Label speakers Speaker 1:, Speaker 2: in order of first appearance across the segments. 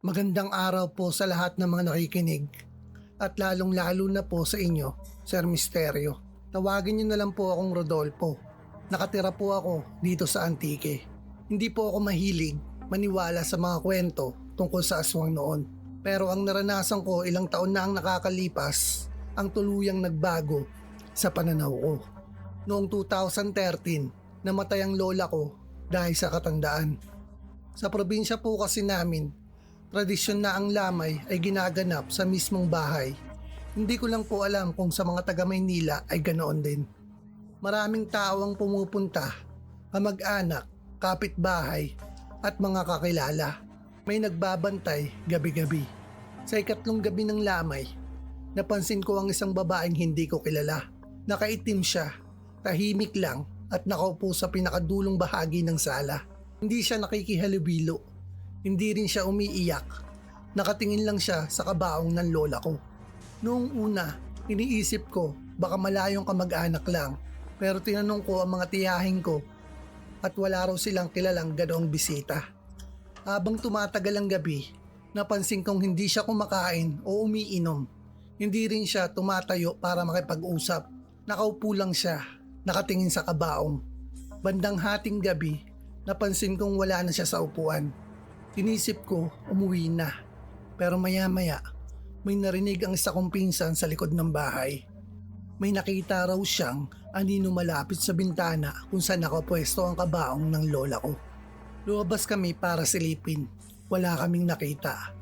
Speaker 1: Magandang araw po sa lahat ng mga nakikinig at lalong-lalo na po sa inyo, Sir Misterio. Tawagin niyo na lang po akong Rodolfo. Nakatira po ako dito sa Antique. Hindi po ako mahilig maniwala sa mga kwento tungkol sa aswang noon. Pero ang naranasan ko ilang taon na ang nakakalipas, ang tuluyang nagbago sa pananaw ko. Noong 2013, namatay ang lola ko dahil sa katandaan. Sa probinsya po kasi namin, tradisyon na ang lamay ay ginaganap sa mismong bahay. Hindi ko lang po alam kung sa mga taga Maynila ay ganoon din. Maraming tao ang pumupunta, kamag-anak, kapitbahay at mga kakilala. May nagbabantay gabi-gabi. Sa ikatlong gabi ng lamay, napansin ko ang isang babaeng hindi ko kilala. Nakaitim siya, tahimik lang at nakaupo sa pinakadulong bahagi ng sala. Hindi siya nakikihalubilo. Hindi rin siya umiiyak. Nakatingin lang siya sa kabaong ng lola ko. Noong una, iniisip ko baka malayong kamag-anak lang. Pero tinanong ko ang mga tiyahin ko at wala raw silang kilalang ganoong bisita. Habang tumatagal ang gabi, napansin kong hindi siya kumakain o umiinom. Hindi rin siya tumatayo para makipag-usap. Nakaupo lang siya, nakatingin sa kabaong. Bandang hating gabi, napansin kong wala na siya sa upuan. Inisip ko umuwi na, pero maya-maya may narinig ang isa kong pinsan sa likod ng bahay. May nakita raw siyang anino malapit sa bintana kung saan nakapwesto ang kabaong ng lola ko. Lumabas kami para silipin, wala kaming nakita.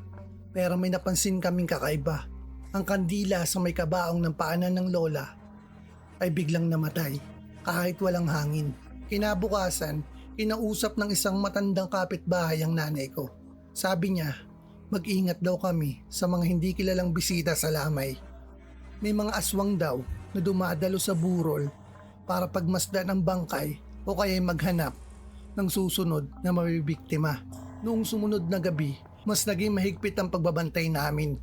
Speaker 1: Pero may napansin kaming kakaiba. Ang kandila sa may kabaong ng paanan ng lola ay biglang namatay kahit walang hangin. Kinabukasan, kinausap ng isang matandang kapitbahay ang nanay ko. Sabi niya, mag-ingat daw kami sa mga hindi kilalang bisita sa lamay. May mga aswang daw na dumadalo sa burol para pagmasdan ang bangkay o kaya maghanap ng susunod na mabibiktima. Noong sumunod na gabi, mas naging mahigpit ang pagbabantay namin.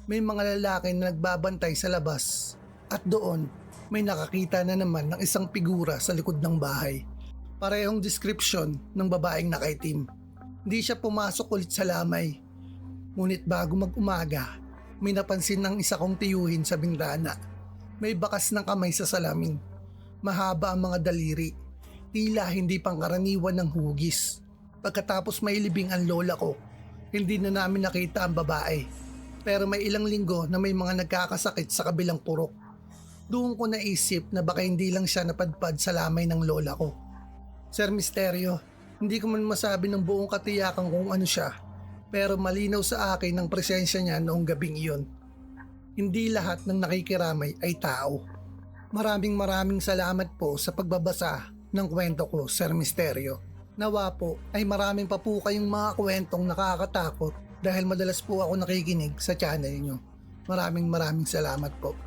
Speaker 1: May mga lalaki na nagbabantay sa labas at doon may nakakita na naman ng isang figura sa likod ng bahay. Parehong description ng babaeng nakaitim. Hindi siya pumasok ulit sa lamay. Ngunit bago mag-umaga, may napansin ng isa kong tiyuhin sa bintana. May bakas ng kamay sa salamin. Mahaba ang mga daliri. Tila hindi pangkaraniwan ng hugis. Pagkatapos mailibing ang lola ko, hindi na namin nakita ang babae. Pero may ilang linggo na may mga nagkakasakit sa kabilang purok. Doon ko naisip na baka hindi lang siya napadpad sa lamay ng lola ko. Sir Misterio, hindi ko man masabi ng buong katiyakan kung ano siya, pero malinaw sa akin ang presensya niya noong gabing iyon. Hindi lahat ng nakikiramay ay tao. Maraming salamat po sa pagbabasa ng kwento ko, Sir Misterio. Nawa po ay maraming pa po kayong mga kwentong nakakatakot dahil madalas po ako nakikinig sa channel niyo. Maraming salamat po.